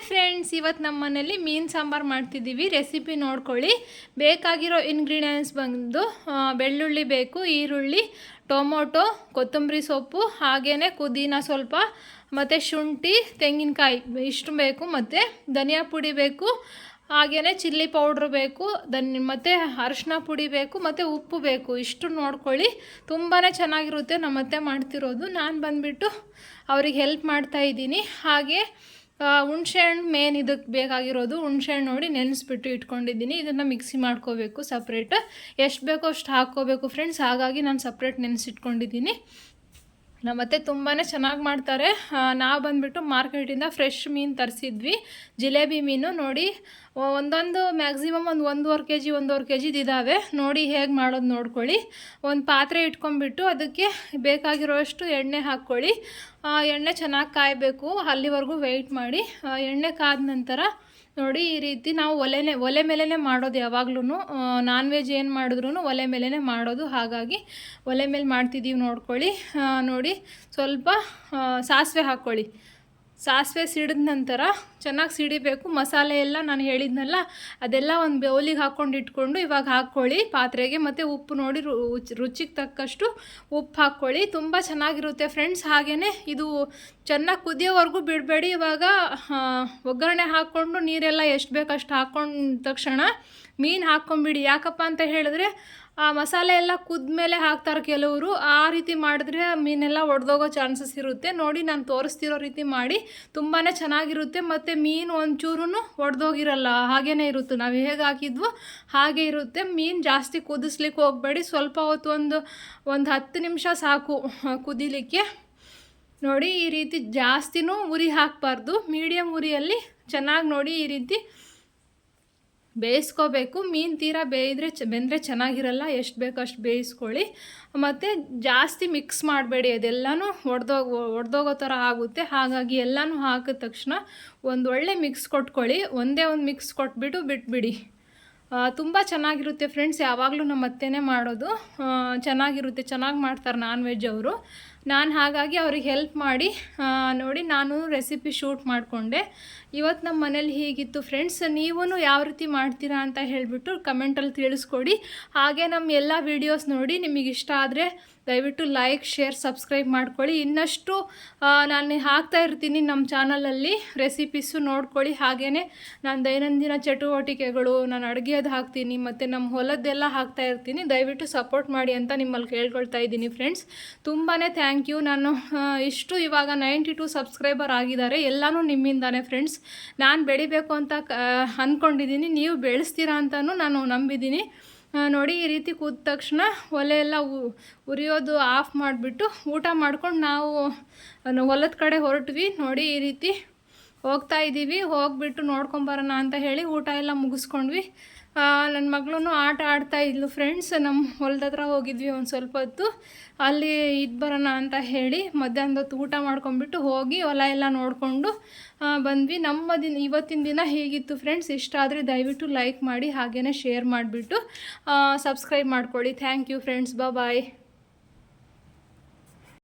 Friends, ಇವತ್ತು ನಮ್ಮ ಮನೇಲಿ ಮೀನು ಸಾಂಬಾರು ಮಾಡ್ತಿದ್ದೀವಿ. ರೆಸಿಪಿ ನೋಡ್ಕೊಳ್ಳಿ. ಬೇಕಾಗಿರೋ ಇಂಗ್ರೀಡಿಯೆಂಟ್ಸ್ ಬಂದು ಬೆಳ್ಳುಳ್ಳಿ ಬೇಕು, ಈರುಳ್ಳಿ, ಟೊಮೊಟೊ, ಕೊತ್ತಂಬರಿ ಸೊಪ್ಪು, ಹಾಗೆಯೇ ಪುದೀನ ಸ್ವಲ್ಪ, ಮತ್ತು ಶುಂಠಿ, ತೆಂಗಿನಕಾಯಿ ಇಷ್ಟು ಬೇಕು. ಮತ್ತು ಧನಿಯಾ ಪುಡಿ ಬೇಕು, ಹಾಗೆಯೇ ಚಿಲ್ಲಿ ಪೌಡ್ರ್ ಬೇಕು, ಮತ್ತು ಅರಿಶಿನ ಪುಡಿ ಬೇಕು, ಮತ್ತು ಉಪ್ಪು ಬೇಕು. ಇಷ್ಟು ನೋಡ್ಕೊಳ್ಳಿ. ತುಂಬಾ ಚೆನ್ನಾಗಿರುತ್ತೆ. ನಮ್ಮ ಅತ್ತೆ ಮಾಡ್ತಿರೋದು. ನಾನು ಬಂದುಬಿಟ್ಟು ಅವ್ರಿಗೆ ಹೆಲ್ಪ್ ಮಾಡ್ತಾಯಿದ್ದೀನಿ. ಹಾಗೆ ಹುಣ್ಸೆಹಣ್ಣು ಮೇನ್ ಇದಕ್ಕೆ ಬೇಕಾಗಿರೋದು. ಹುಣ್ಸೆಹಣ್ಣು ನೋಡಿ ನೆನೆಸ್ಬಿಟ್ಟು ಇಟ್ಕೊಂಡಿದ್ದೀನಿ. ಇದನ್ನು ಮಿಕ್ಸಿ ಮಾಡ್ಕೋಬೇಕು ಸಪ್ರೇಟ್. ಎಷ್ಟು ಬೇಕೋ ಅಷ್ಟು ಹಾಕ್ಕೋಬೇಕು ಫ್ರೆಂಡ್ಸ್. ಹಾಗಾಗಿ ನಾನು ಸಪ್ರೇಟ್ ನೆನೆಸಿಟ್ಕೊಂಡಿದ್ದೀನಿ. ನಮ್ಮತ್ತೆ ತುಂಬಾ ಚೆನ್ನಾಗಿ ಮಾಡ್ತಾರೆ. ನಾವು ಬಂದುಬಿಟ್ಟು ಮಾರ್ಕೆಟಿಂದ ಫ್ರೆಶ್ ಮೀನು ತರಿಸಿದ್ವಿ. ಜಿಲೇಬಿ ಮೀನು ನೋಡಿ, ಒಂದೊಂದು ಮ್ಯಾಕ್ಸಿಮಮ್ ಒಂದು 1.5 ಕೆ ಜಿದಿದ್ದಾವೆ. ನೋಡಿ ಹೇಗೆ ಮಾಡೋದು ನೋಡ್ಕೊಳ್ಳಿ. ಒಂದು ಪಾತ್ರೆ ಇಟ್ಕೊಂಡ್ಬಿಟ್ಟು ಅದಕ್ಕೆ ಬೇಕಾಗಿರೋಷ್ಟು ಎಣ್ಣೆ ಹಾಕ್ಕೊಳ್ಳಿ. ಎಣ್ಣೆ ಚೆನ್ನಾಗಿ ಕಾಯಬೇಕು, ಅಲ್ಲಿವರೆಗೂ ವೆಯ್ಟ್ ಮಾಡಿ. ಎಣ್ಣೆ ಕಾದ ನಂತರ ನೋಡಿ ಈ ರೀತಿ ನಾವು ಒಲೆ ಮೇಲೇ ಮಾಡೋದು. ಯಾವಾಗ್ಲೂ ನಾನ್ ವೆಜ್ ಏನು ಮಾಡಿದ್ರೂ ಒಲೆ ಮೇಲೇ ಮಾಡೋದು. ಹಾಗಾಗಿ ಒಲೆ ಮೇಲೆ ಮಾಡ್ತಿದ್ದೀವಿ ನೋಡ್ಕೊಳ್ಳಿ. ನೋಡಿ ಸ್ವಲ್ಪ ಸಾಸಿವೆ ಹಾಕ್ಕೊಳ್ಳಿ. ಸಾಸಿವೆ ಸಿಡಿದ ನಂತರ ಚೆನ್ನಾಗಿ ಸಿಡಿಬೇಕು. ಮಸಾಲೆ ಎಲ್ಲ ನಾನು ಹೇಳಿದ್ನಲ್ಲ, ಅದೆಲ್ಲ ಒಂದು ಬೌಲಿಗೆ ಹಾಕ್ಕೊಂಡು ಇಟ್ಕೊಂಡು ಇವಾಗ ಹಾಕ್ಕೊಳ್ಳಿ ಪಾತ್ರೆಗೆ. ಮತ್ತು ಉಪ್ಪು ನೋಡಿ ರುಚಿಗೆ ತಕ್ಕಷ್ಟು ಉಪ್ಪು ಹಾಕ್ಕೊಳ್ಳಿ. ತುಂಬ ಚೆನ್ನಾಗಿರುತ್ತೆ ಫ್ರೆಂಡ್ಸ್. ಹಾಗೆಯೇ ಇದು ಚೆನ್ನಾಗಿ ಕುದಿಯೋವರೆಗೂ ಬಿಡಬೇಡಿ. ಇವಾಗ ಒಗ್ಗರಣೆ ಹಾಕ್ಕೊಂಡು ನೀರೆಲ್ಲ ಎಷ್ಟು ಬೇಕಷ್ಟು ಹಾಕ್ಕೊಂಡ ತಕ್ಷಣ ಮೀನು ಹಾಕ್ಕೊಂಬಿಡಿ. ಯಾಕಪ್ಪ ಅಂತ ಹೇಳಿದ್ರೆ ಆ ಮಸಾಲೆ ಎಲ್ಲ ಕುದ್ಮೇಲೆ ಹಾಕ್ತಾರೆ ಕೆಲವರು. ಆ ರೀತಿ ಮಾಡಿದ್ರೆ ಮೀನೆಲ್ಲ ಒಡೆದೋಗೋ ಚಾನ್ಸಸ್ ಇರುತ್ತೆ. ನೋಡಿ ನಾನು ತೋರಿಸ್ತಿರೋ ರೀತಿ ಮಾಡಿ, ತುಂಬಾ ಚೆನ್ನಾಗಿರುತ್ತೆ. ಮತ್ತು ಮೀನು ಒಂಚೂರು ಒಡೆದೋಗಿರಲ್ಲ, ಹಾಗೇ ಇರುತ್ತೆ. ನಾವು ಹೇಗೆ ಹಾಕಿದ್ವೋ ಹಾಗೆ ಇರುತ್ತೆ. ಮೀನು ಜಾಸ್ತಿ ಕುದಿಸ್ಲಿಕ್ಕೆ ಹೋಗಬೇಡಿ. ಸ್ವಲ್ಪ ಹೊತ್ತು ಒಂದು 10 ನಿಮಿಷ ಸಾಕು ಕುದಿಲಿಕ್ಕೆ. ನೋಡಿ ಈ ರೀತಿ ಜಾಸ್ತಿನೂ ಉರಿ ಹಾಕಬಾರ್ದು, ಮೀಡಿಯಮ್ ಉರಿಯಲ್ಲಿ ಚೆನ್ನಾಗಿ ನೋಡಿ ಈ ರೀತಿ ಬೇಯಿಸ್ಕೋಬೇಕು. ಮೀನು ತೀರಾ ಬೆಂದರೆ ಚೆನ್ನಾಗಿರಲ್ಲ. ಎಷ್ಟು ಬೇಕೋ ಅಷ್ಟು ಬೇಯಿಸ್ಕೊಳ್ಳಿ. ಮತ್ತು ಜಾಸ್ತಿ ಮಿಕ್ಸ್ ಮಾಡಬೇಡಿ, ಅದೆಲ್ಲನೂ ಒಡೆದೋಗೋ ಥರ ಆಗುತ್ತೆ. ಹಾಗಾಗಿ ಎಲ್ಲನೂ ಹಾಕಿದ ತಕ್ಷಣ ಒಂದು ಒಳ್ಳೆ ಮಿಕ್ಸ್ ಕೊಟ್ಕೊಳ್ಳಿ. ಒಂದೇ ಒಂದು ಮಿಕ್ಸ್ ಕೊಟ್ಬಿಟ್ಟು ಬಿಟ್ಬಿಡಿ. ತುಂಬ ಚೆನ್ನಾಗಿರುತ್ತೆ ಫ್ರೆಂಡ್ಸ್. ಯಾವಾಗಲೂ ನಮ್ಮ ಅತ್ತೆನೇ ಮಾಡೋದು. ಚೆನ್ನಾಗಿರುತ್ತೆ, ಚೆನ್ನಾಗಿ ಮಾಡ್ತಾರೆ ನಾನ್ ವೆಜ್ ಅವರು. ನಾನು ಹಾಗಾಗಿ ಅವ್ರಿಗೆ ಹೆಲ್ಪ್ ಮಾಡಿ ನೋಡಿ ನಾನು ರೆಸಿಪಿ ಶೂಟ್ ಮಾಡಿಕೊಂಡೆ. ಇವತ್ತು ನಮ್ಮ ಮನೇಲಿ ಹೀಗಿತ್ತು ಫ್ರೆಂಡ್ಸ್. ನೀವೂ ಯಾವ ರೀತಿ ಮಾಡ್ತೀರಾ ಅಂತ ಹೇಳಿಬಿಟ್ಟು ಕಮೆಂಟಲ್ಲಿ ತಿಳಿಸ್ಕೊಡಿ. ಹಾಗೆ ನಮ್ಮ ಎಲ್ಲ ವೀಡಿಯೋಸ್ ನೋಡಿ ನಿಮಗೆ ಇಷ್ಟ ಆದರೆ ದಯವಿಟ್ಟು ಲೈಕ್, ಶೇರ್, ಸಬ್ಸ್ಕ್ರೈಬ್ ಮಾಡ್ಕೊಳ್ಳಿ. ಇನ್ನಷ್ಟು ನಾನು ಹಾಕ್ತಾ ಇರ್ತೀನಿ ನಮ್ಮ ಚಾನಲಲ್ಲಿ ರೆಸಿಪೀಸು ನೋಡ್ಕೊಳ್ಳಿ. ಹಾಗೆಯೇ ನಾನು ದೈನಂದಿನ ಚಟುವಟಿಕೆಗಳು, ನಾನು ಅಡುಗೆದು ಹಾಕ್ತೀನಿ, ಮತ್ತು ನಮ್ಮ ಹೊಲದ್ದೆಲ್ಲ ಹಾಕ್ತಾ ಇರ್ತೀನಿ. ದಯವಿಟ್ಟು ಸಪೋರ್ಟ್ ಮಾಡಿ ಅಂತ ನಿಮ್ಮಲ್ಲಿ ಕೇಳ್ಕೊಳ್ತಾ ಇದ್ದೀನಿ ಫ್ರೆಂಡ್ಸ್. ತುಂಬಾ ಥ್ಯಾಂಕ್ ಯು. ನಾನು ಇಷ್ಟು ಇವಾಗ 92 ಸಬ್ಸ್ಕ್ರೈಬರ್ ಆಗಿದ್ದಾರೆ. ಎಲ್ಲನೂ ನಿಮ್ಮಿಂದಾನೆ ಫ್ರೆಂಡ್ಸ್. ನಾನು ಬೆಳಿಬೇಕು ಅಂತ ಅಂದ್ಕೊಂಡಿದ್ದೀನಿ. ನೀವು ಬೆಳೆಸ್ತೀರಾ ಅಂತಲೂ ನಾನು ನಂಬಿದ್ದೀನಿ. ನೋಡಿ ಈ ರೀತಿ ಕೂದ ತಕ್ಷಣ ಒಲೆ ಎಲ್ಲ ಉರಿಯೋದು ಆಫ್ ಮಾಡಿಬಿಟ್ಟು ಊಟ ಮಾಡ್ಕೊಂಡು ನಾವು ಹೊಲದ ಕಡೆ ಹೊರಟ್ವಿ. ನೋಡಿ ಈ ರೀತಿ ಹೋಗ್ತಾ ಇದ್ದೀವಿ. ಹೋಗ್ಬಿಟ್ಟು ನೋಡ್ಕೊಂಬರೋಣ ಅಂತ ಹೇಳಿ ಊಟ ಎಲ್ಲ ಮುಗಿಸ್ಕೊಂಡ್ವಿ. ನನ್ನ ಮಗಳೂ ಆಟ ಆಡ್ತಾ ಇದ್ಲು ಫ್ರೆಂಡ್ಸ್. ನಮ್ಮ ಹೊಲದ ಹತ್ರ ಹೋಗಿದ್ವಿ ಒಂದು ಸ್ವಲ್ಪ ಹೊತ್ತು. ಅಲ್ಲಿ ಇದು ಬರೋಣ ಅಂತ ಹೇಳಿ ಮಧ್ಯಾಹ್ನದೊತ್ತು ಊಟ ಮಾಡ್ಕೊಂಡ್ಬಿಟ್ಟು ಹೋಗಿ ಹೊಲ ಎಲ್ಲ ನೋಡಿಕೊಂಡು ಬಂದ್ವಿ. ಇವತ್ತಿನ ದಿನ ಹೇಗಿತ್ತು ಫ್ರೆಂಡ್ಸ್. ಇಷ್ಟ ಆದರೆ ದಯವಿಟ್ಟು ಲೈಕ್ ಮಾಡಿ, ಹಾಗೆಯೇ ಶೇರ್ ಮಾಡಿಬಿಟ್ಟು ಸಬ್ಸ್ಕ್ರೈಬ್ ಮಾಡ್ಕೊಳ್ಳಿ. Thank you friends. ಬಾಯ್.